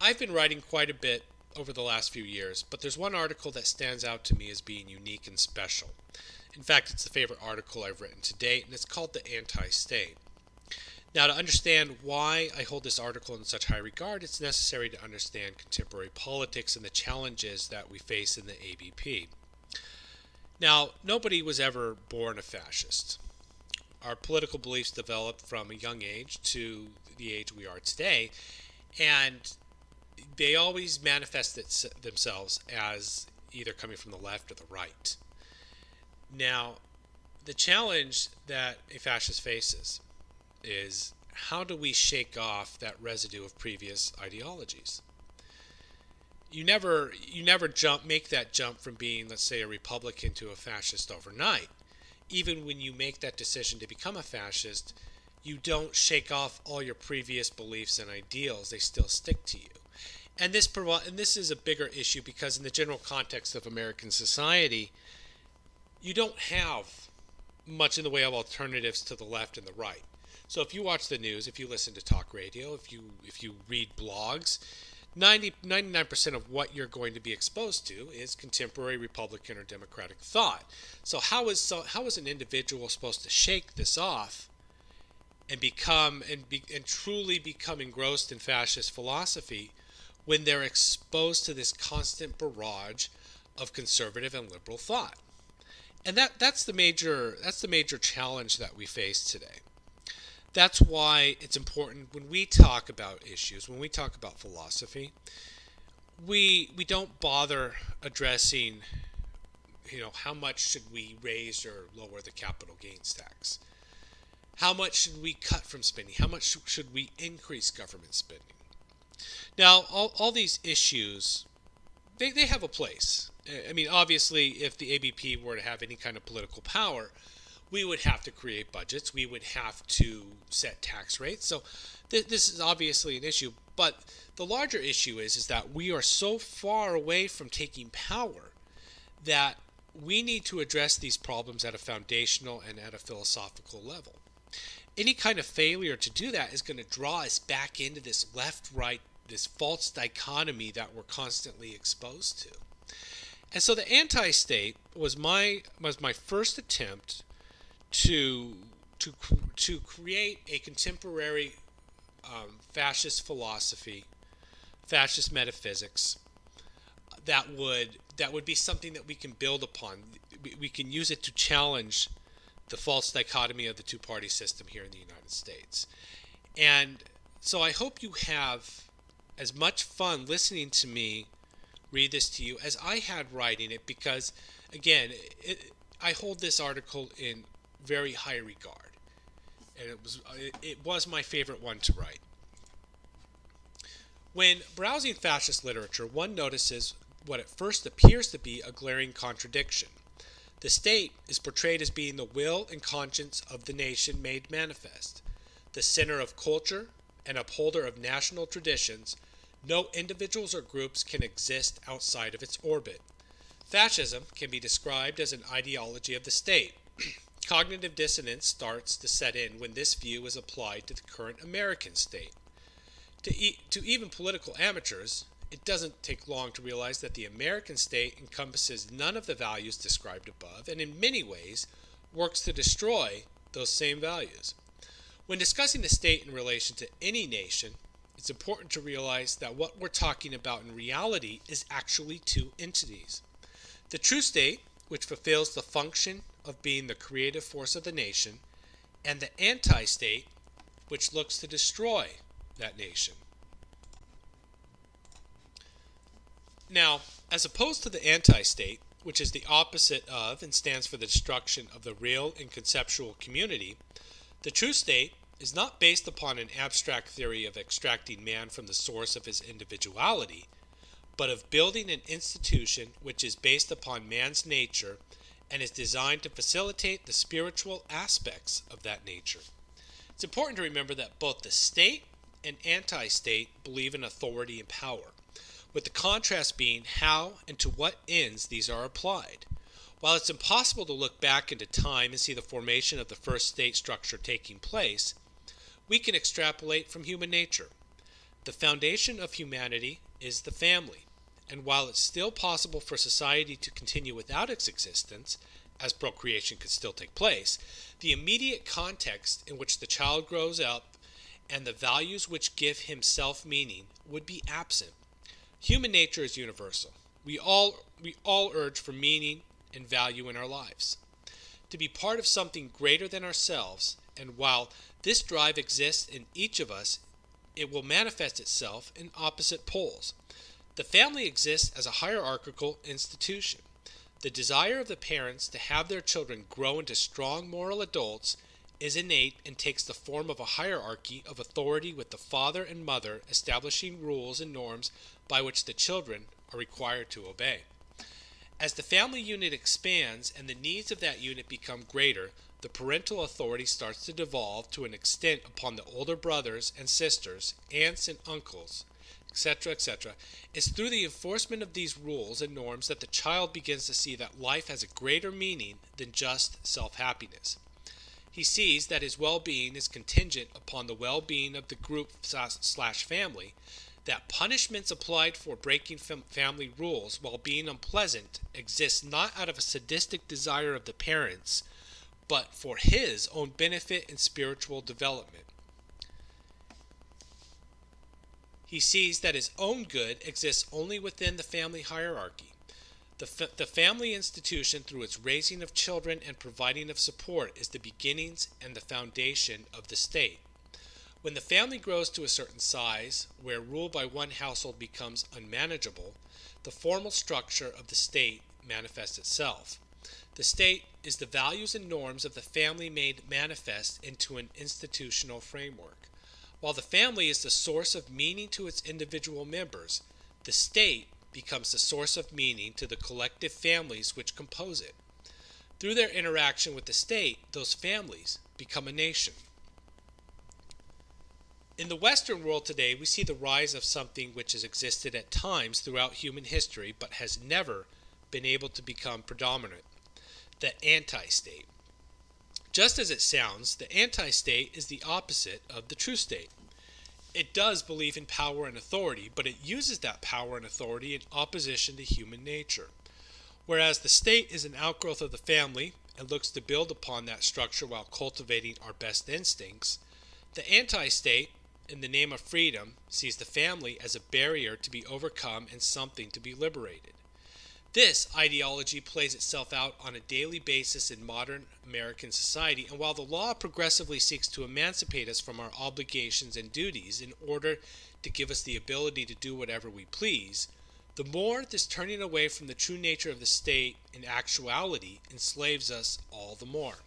I've been writing quite a bit over the last few years, but there's one article that stands out to me as being unique and special. In fact, it's the favorite article I've written to date, and it's called The Anti-State. Now, to understand why I hold this article in such high regard, it's necessary to understand contemporary politics and the challenges that we face in the ABP. Now, nobody was ever born a fascist. Our political beliefs developed from a young age to the age we are today, and they always manifest themselves as either coming from the left or the right. Now, the challenge that a fascist faces is how do we shake off that residue of previous ideologies? You never make that jump from being, let's say, a Republican to a fascist overnight. Even when you make that decision to become a fascist, you don't shake off all your previous beliefs and ideals. They still stick to you. And this is a bigger issue because in the general context of American society, you don't have much in the way of alternatives to the left and the right. So if you watch the news, if you listen to talk radio, if you read blogs, 99% of what you're going to be exposed to is contemporary Republican or Democratic thought. So how is an individual supposed to shake this off and and truly become engrossed in fascist philosophy when they're exposed to this constant barrage of conservative and liberal thought? And that's the major challenge that we face today. That's why it's important when we talk about issues, when we talk about philosophy, we don't bother addressing, how much should we raise or lower the capital gains tax? How much should we cut from spending? How much should we increase government spending? Now, all these issues, they have a place. I mean, obviously, if the ABP were to have any kind of political power, we would have to create budgets. We would have to set tax rates. So this is obviously an issue. But the larger issue is that we are so far away from taking power that we need to address these problems at a foundational and at a philosophical level. Any kind of failure to do that is going to draw us back into this left-right, this false dichotomy that we're constantly exposed to. And so the anti-state was my first attempt to create a contemporary fascist philosophy, fascist metaphysics that would be something that we can build upon. We can use it to challenge the false dichotomy of the two-party system here in the United States. And so I hope you have as much fun listening to me read this to you as I had writing it, because again, I hold this article in very high regard, and it was my favorite one to write. When browsing fascist literature, one notices what at first appears to be a glaring contradiction. The state is portrayed as being the will and conscience of the nation made manifest, the center of culture and upholder of national traditions. No individuals or groups can exist outside of its orbit. Fascism can be described as an ideology of the state. Cognitive dissonance starts to set in when this view is applied to the current American state. To even political amateurs, it doesn't take long to realize that the American state encompasses none of the values described above, and in many ways works to destroy those same values. When discussing the state in relation to any nation, it's important to realize that what we're talking about in reality is actually two entities. The true state, which fulfills the function of being the creative force of the nation, and the anti-state, which looks to destroy that nation. Now, as opposed to the anti-state, which is the opposite of and stands for the destruction of the real and conceptual community, the true state is not based upon an abstract theory of extracting man from the source of his individuality, but of building an institution which is based upon man's nature and is designed to facilitate the spiritual aspects of that nature. It's important to remember that both the state and anti-state believe in authority and power, with the contrast being how and to what ends these are applied. While it's impossible to look back into time and see the formation of the first state structure taking place, we can extrapolate from human nature. The foundation of humanity is the family, and while it's still possible for society to continue without its existence, as procreation could still take place, the immediate context in which the child grows up and the values which give him self-meaning would be absent. Human nature is universal. We all urge for meaning and value in our lives, to be part of something greater than ourselves, and while this drive exists in each of us, it will manifest itself in opposite poles. The family exists as a hierarchical institution. The desire of the parents to have their children grow into strong moral adults is innate and takes the form of a hierarchy of authority, with the father and mother establishing rules and norms by which the children are required to obey. As the family unit expands and the needs of that unit become greater, the parental authority starts to devolve to an extent upon the older brothers and sisters, aunts and uncles, etc. It's through the enforcement of these rules and norms that the child begins to see that life has a greater meaning than just self-happiness. He sees that his well-being is contingent upon the well-being of the group/family, that punishments applied for breaking family rules while being unpleasant exist not out of a sadistic desire of the parents, but for his own benefit and spiritual development. He sees that his own good exists only within the family hierarchy. The family institution, through its raising of children and providing of support, is the beginnings and the foundation of the state. When the family grows to a certain size, where rule by one household becomes unmanageable, the formal structure of the state manifests itself. The state is the values and norms of the family made manifest into an institutional framework. While the family is the source of meaning to its individual members, the state becomes the source of meaning to the collective families which compose it. Through their interaction with the state, those families become a nation. In the Western world today, we see the rise of something which has existed at times throughout human history but has never been able to become predominant: the anti-state. Just as it sounds, the anti-state is the opposite of the true state. It does believe in power and authority, but it uses that power and authority in opposition to human nature. Whereas the state is an outgrowth of the family and looks to build upon that structure while cultivating our best instincts, the anti-state, in the name of freedom, sees the family as a barrier to be overcome and something to be liberated. This ideology plays itself out on a daily basis in modern American society, and while the law progressively seeks to emancipate us from our obligations and duties in order to give us the ability to do whatever we please, the more this turning away from the true nature of the state in actuality enslaves us all the more.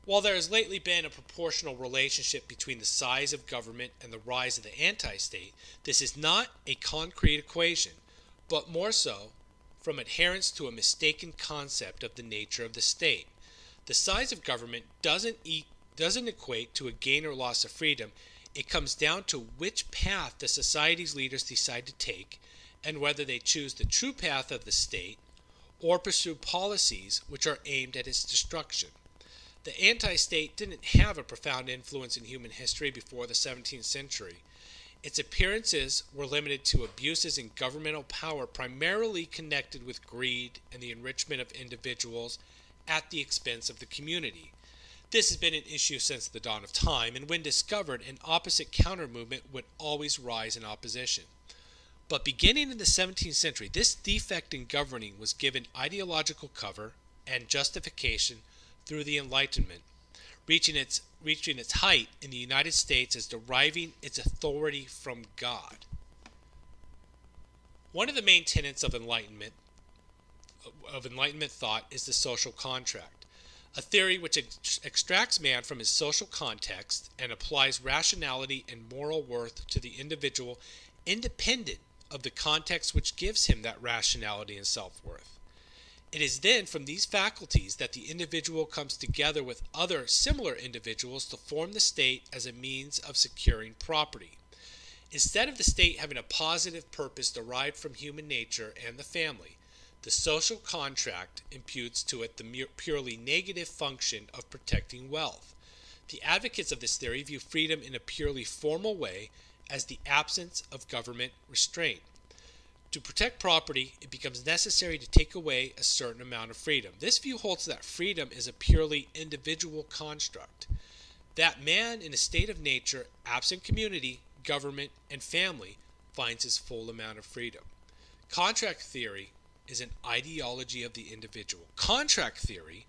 While there has lately been a proportional relationship between the size of government and the rise of the anti-state, this is not a concrete equation, but more so from adherence to a mistaken concept of the nature of the state. The size of government doesn't equate to a gain or loss of freedom. It comes down to which path the society's leaders decide to take, and whether they choose the true path of the state or pursue policies which are aimed at its destruction. The anti-state didn't have a profound influence in human history before the 17th century. Its appearances were limited to abuses in governmental power, primarily connected with greed and the enrichment of individuals at the expense of the community. This has been an issue since the dawn of time, and when discovered, an opposite counter-movement would always rise in opposition. But beginning in the 17th century, this defect in governing was given ideological cover and justification through the Enlightenment, reaching its height in the United States as deriving its authority from God. One of the main tenets of Enlightenment thought is the social contract, a theory which extracts man from his social context and applies rationality and moral worth to the individual independent of the context which gives him that rationality and self-worth. It is then from these faculties that the individual comes together with other similar individuals to form the state as a means of securing property. Instead of the state having a positive purpose derived from human nature and the family, the social contract imputes to it the purely negative function of protecting wealth. The advocates of this theory view freedom in a purely formal way as the absence of government restraint. To protect property, it becomes necessary to take away a certain amount of freedom. This view holds that freedom is a purely individual construct. That man in a state of nature, absent community, government, and family, finds his full amount of freedom. Contract theory is an ideology of the individual. Contract theory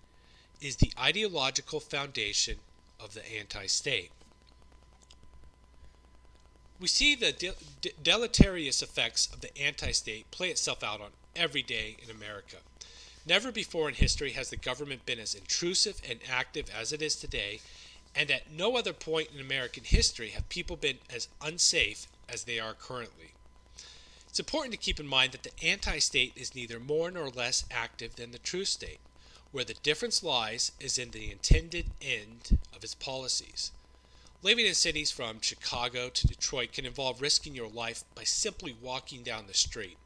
is the ideological foundation of the anti-state. We see the deleterious effects of the anti-state play itself out on every day in America. Never before in history has the government been as intrusive and active as it is today, and at no other point in American history have people been as unsafe as they are currently. It's important to keep in mind that the anti-state is neither more nor less active than the true state. Where the difference lies is in the intended end of its policies. Living in cities from Chicago to Detroit can involve risking your life by simply walking down the street.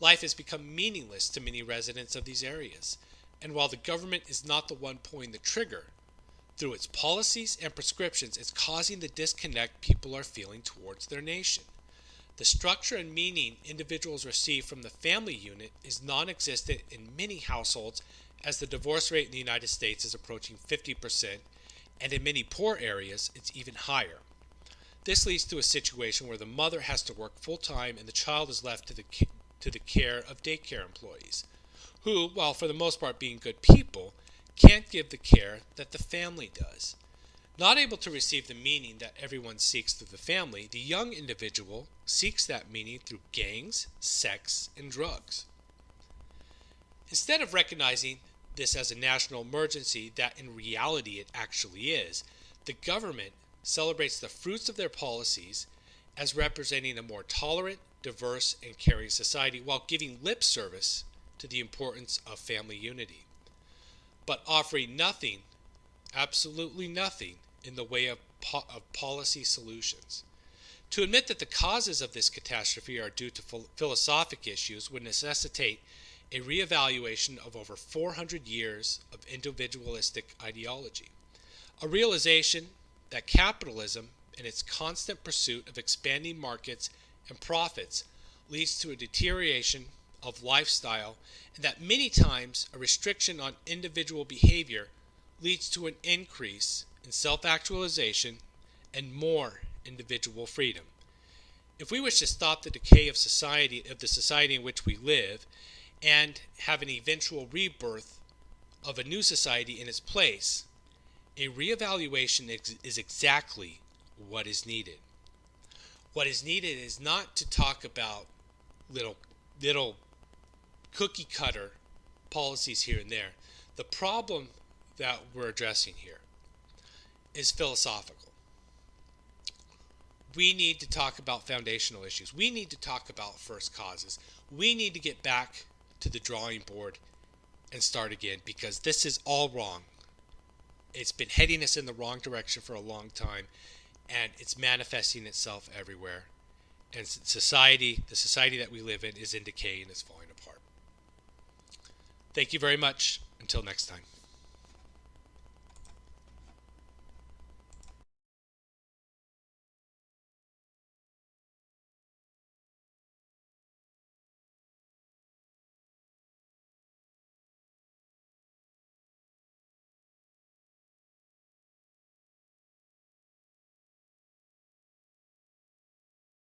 Life has become meaningless to many residents of these areas, and while the government is not the one pulling the trigger, through its policies and prescriptions, it's causing the disconnect people are feeling towards their nation. The structure and meaning individuals receive from the family unit is non-existent in many households, as the divorce rate in the United States is approaching 50%, and in many poor areas, it's even higher. This leads to a situation where the mother has to work full-time and the child is left to the care of daycare employees, who, while for the most part being good people, can't give the care that the family does. Not able to receive the meaning that everyone seeks through the family, the young individual seeks that meaning through gangs, sex, and drugs. Instead of recognizing this as a national emergency that in reality it actually is, the government celebrates the fruits of their policies as representing a more tolerant, diverse, and caring society while giving lip service to the importance of family unity, but offering nothing, absolutely nothing, in the way of policy solutions. To admit that the causes of this catastrophe are due to philosophic issues would necessitate a reevaluation of over 400 years of individualistic ideology, a realization that capitalism and its constant pursuit of expanding markets and profits leads to a deterioration of lifestyle, and that many times a restriction on individual behavior leads to an increase in self-actualization and more individual freedom. If we wish to stop the decay of the society in which we live, and have an eventual rebirth of a new society in its place, a reevaluation is exactly what is needed. What is needed is not to talk about little cookie cutter policies here and there. The problem that we're addressing here is philosophical. We need to talk about foundational issues. We need to talk about first causes. We need to get back to the drawing board and start again, because this is all wrong. It's been heading us in the wrong direction for a long time, and it's manifesting itself everywhere. And the society that we live in is in decay and is falling apart. Thank you very much. Until next time.